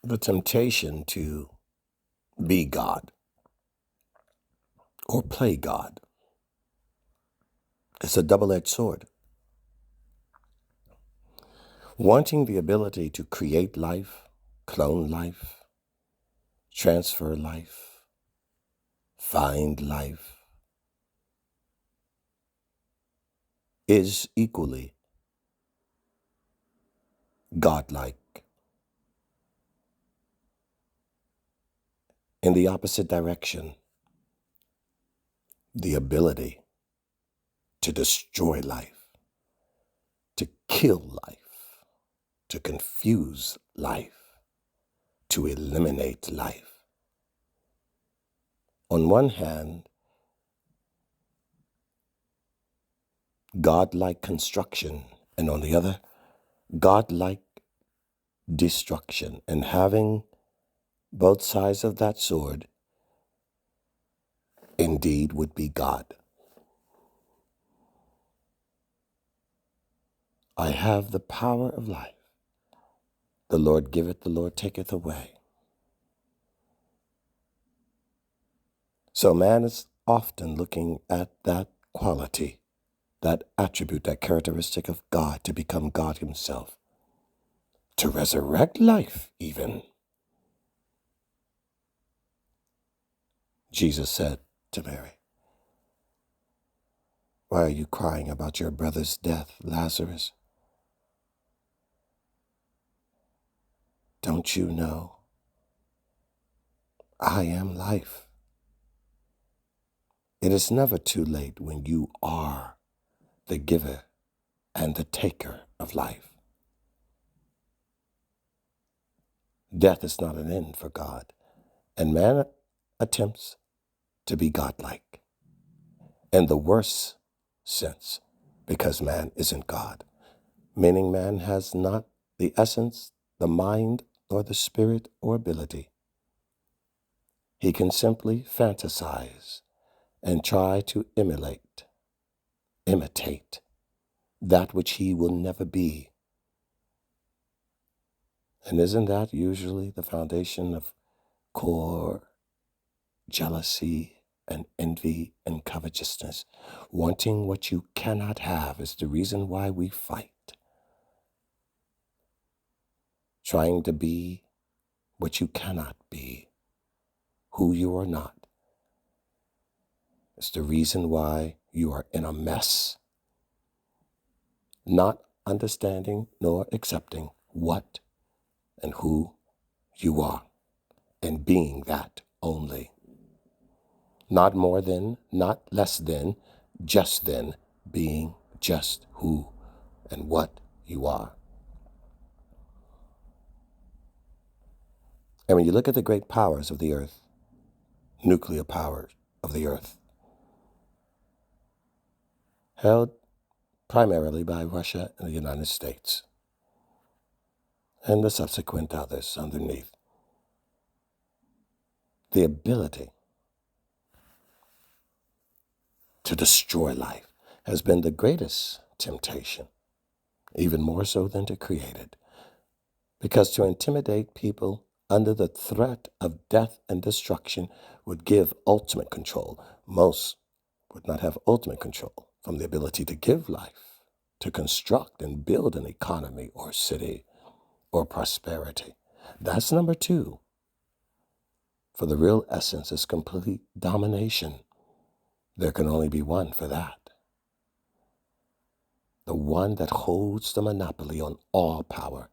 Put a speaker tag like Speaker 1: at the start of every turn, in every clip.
Speaker 1: The temptation to be God or play God is a double-edged sword. Wanting the ability to create life, clone life, transfer life, find life is equally godlike. In the opposite direction, the ability to destroy life, to kill life, to confuse life, to eliminate life. On one hand, godlike construction, and on the other, godlike destruction. And having both sides of that sword indeed would be God. I have the power of life. The Lord giveth, the Lord taketh away. So man is often looking at that quality, that attribute, that characteristic of God to become God himself, to resurrect life even. Jesus said to Mary, "Why are you crying about your brother's death, Lazarus? Don't you know I am life?" It is never too late when you are the giver and the taker of life. Death is not an end for God, and man attempts to be godlike in the worst sense because man isn't God, meaning man has not the essence, the mind, or the spirit or ability. He can simply fantasize and try to imitate that which he will never be. And isn't that usually the foundation of core jealousy and envy and covetousness? Wanting what you cannot have is the reason why we fight. Trying to be what you cannot be, who you are not, is the reason why you are in a mess. Not understanding nor accepting what and who you are, and being that only. Not more than, not less than, just then, being just who and what you are. And when you look at the great powers of the earth, nuclear powers of the earth, held primarily by Russia and the United States, and the subsequent others underneath, the ability to destroy life has been the greatest temptation, even more so than to create it. Because to intimidate people under the threat of death and destruction would give ultimate control. Most would not have ultimate control from the ability to give life, to construct and build an economy or city or prosperity. That's number two. For the real essence is complete domination. There can only be one for that. The one that holds the monopoly on all power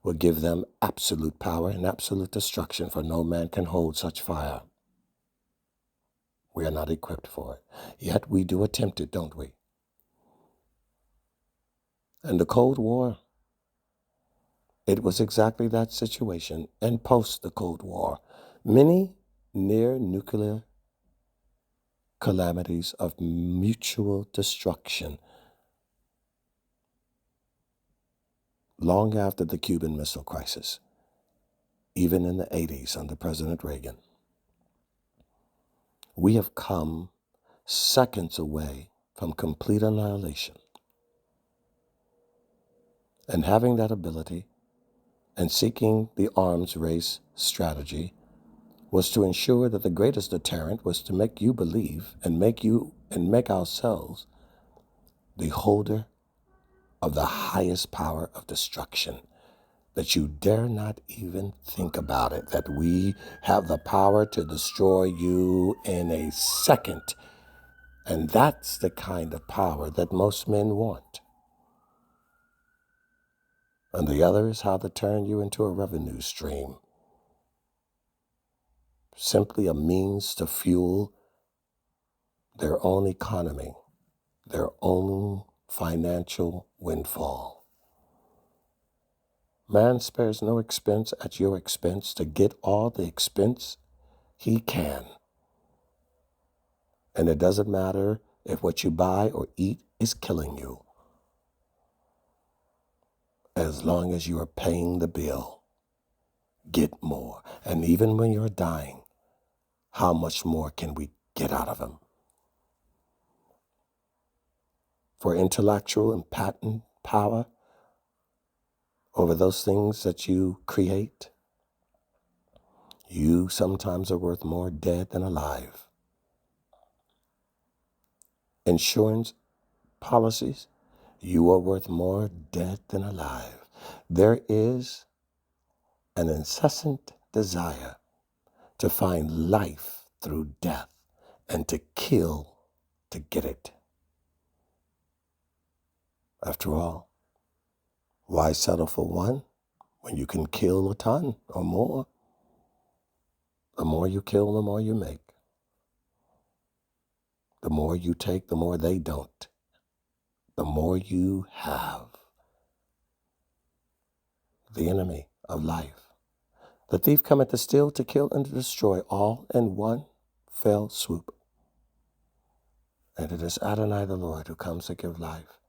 Speaker 1: will give them absolute power and absolute destruction, for no man can hold such fire. We are not equipped for it. Yet we do attempt it, don't we? And the Cold War, it was exactly that situation. And post the Cold War, many near nuclear calamities of mutual destruction long after the Cuban Missile Crisis, even in the 80s under President Reagan. We have come seconds away from complete annihilation. And having that ability and seeking the arms race strategy was to ensure that the greatest deterrent was to make you believe and make ourselves the holder of the highest power of destruction, that you dare not even think about it, that we have the power to destroy you in a second. And that's the kind of power that most men want. And the other is how to turn you into a revenue stream, simply a means to fuel their own economy, their own financial windfall. Man spares no expense at your expense to get all the expense he can. And it doesn't matter if what you buy or eat is killing you, as long as you are paying the bill. Get more. And even when you're dying, how much more can we get out of him? For intellectual and patent power over those things that you create, you sometimes are worth more dead than alive. Insurance policies, you are worth more dead than alive. There is an incessant desire to find life through death and to kill to get it. After all, why settle for one when you can kill a ton or more? The more you kill, the more you make. The more you take, the more they don't. The more you have. The enemy of life. The thief cometh to steal, to kill, and to destroy, all in one fell swoop. And it is Adonai the Lord who comes to give life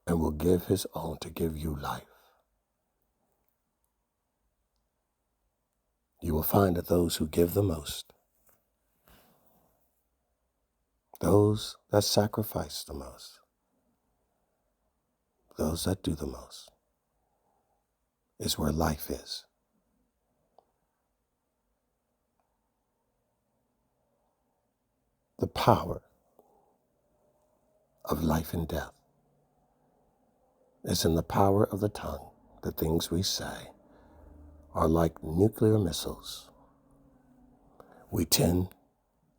Speaker 1: and will give his own to give you life. You will find that those who give the most, those that sacrifice the most, those that do the most, is where life is. The power of life and death is in the power of the tongue. The things we say are like nuclear missiles. We tend,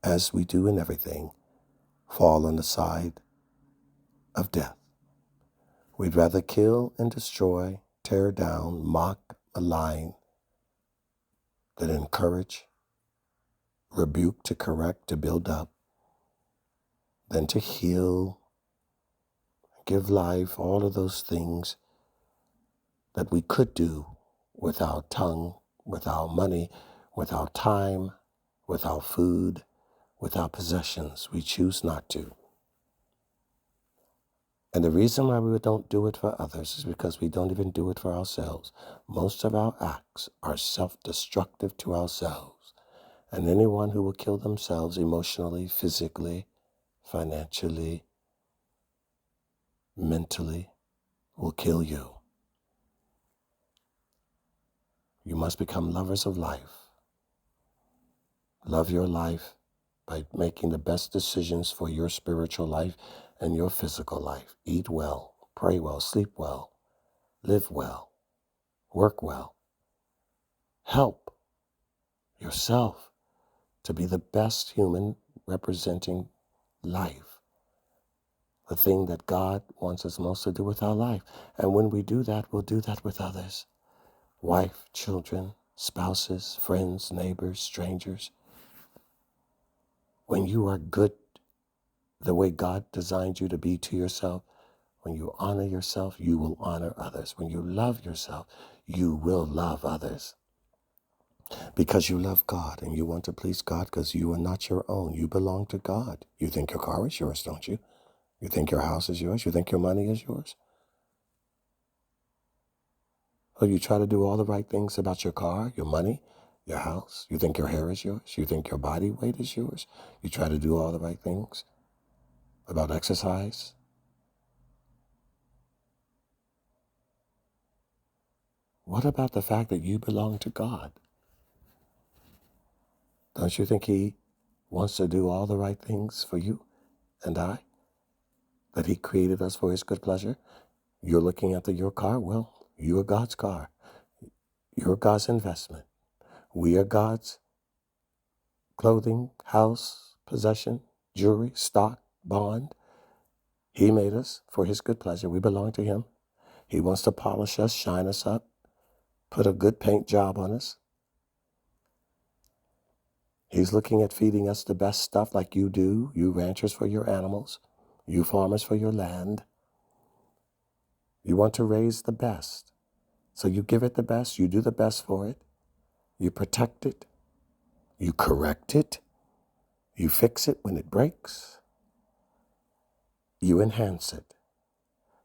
Speaker 1: as we do in everything, fall on the side of death. We'd rather kill and destroy, tear down, mock, malign, than encourage, rebuke, to correct, to build up, than to heal, give life, all of those things that we could do with our tongue, with our money, with our time, with our food, with our possessions. We choose not to. And the reason why we don't do it for others is because we don't even do it for ourselves. Most of our acts are self-destructive to ourselves. And anyone who will kill themselves emotionally, physically, financially, mentally, will kill you. You must become lovers of life. Love your life by making the best decisions for your spiritual life and your physical life. Eat well, pray well, sleep well, live well, work well. Help yourself to be the best human representing life, the thing that God wants us most to do with our life. And when we do that, we'll do that with others. Wife, children, spouses, friends, neighbors, strangers. When you are good the way God designed you to be to yourself, when you honor yourself, you will honor others. When you love yourself, you will love others. Because you love God and you want to please God, because you are not your own. You belong to God. You think your car is yours, don't you? You think your house is yours? You think your money is yours? Oh, you try to do all the right things about your car, your money, your house. You think your hair is yours? You think your body weight is yours? You try to do all the right things about exercise. What about the fact that you belong to God? Don't you think he wants to do all the right things for you and I? That he created us for his good pleasure? You're looking at your car? Well, you are God's car. You're God's investment. We are God's clothing, house, possession, jewelry, stock, bond. He made us for his good pleasure. We belong to him. He wants to polish us, shine us up, put a good paint job on us. He's looking at feeding us the best stuff like you do, you ranchers for your animals, you farmers for your land. You want to raise the best. So you give it the best, you do the best for it, you protect it, you correct it, you fix it when it breaks, you enhance it,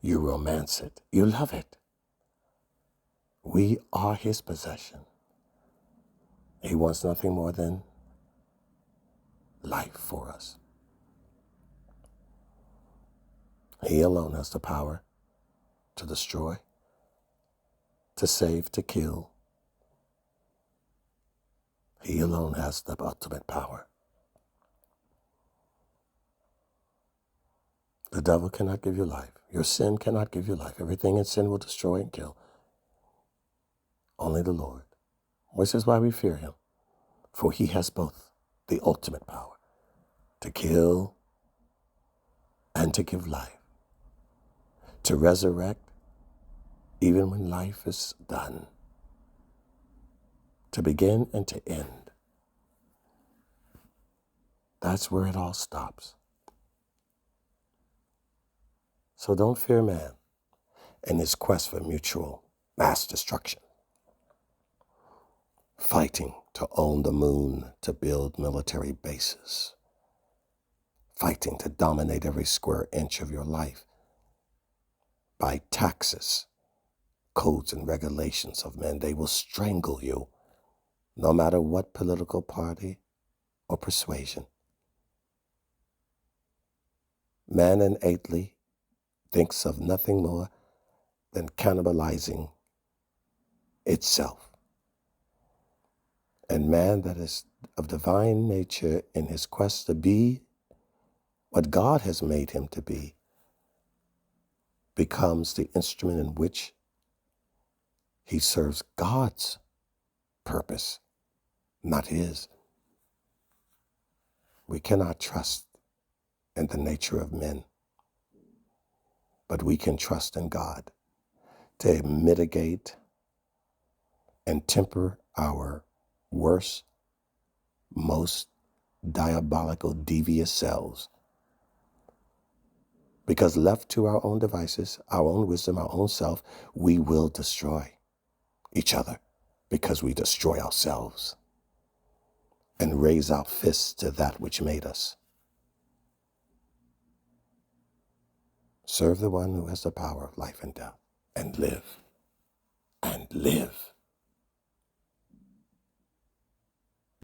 Speaker 1: you romance it, you love it. We are his possession. He wants nothing more than life for us. He alone has the power to destroy, to save, to kill. He alone has the ultimate power. The devil cannot give you life. Your sin cannot give you life. Everything in sin will destroy and kill. Only the Lord. Which is why we fear him. For he has both the ultimate power to kill and to give life, to resurrect even when life is done, to begin and to end. That's where it all stops. So don't fear man in his quest for mutual mass destruction, fighting to own the moon, to build military bases, fighting to dominate every square inch of your life by taxes, codes and regulations of men. They will strangle you, no matter what political party or persuasion. Man innately thinks of nothing more than cannibalizing itself. And man that is of divine nature in his quest to be what God has made him to be becomes the instrument in which he serves God's purpose, not his. We cannot trust in the nature of men, but we can trust in God to mitigate and temper our worst, most diabolical, devious selves. Because left to our own devices, our own wisdom, our own self, we will destroy each other because we destroy ourselves and raise our fists to that which made us. Serve the one who has the power of life and death, and live, and live.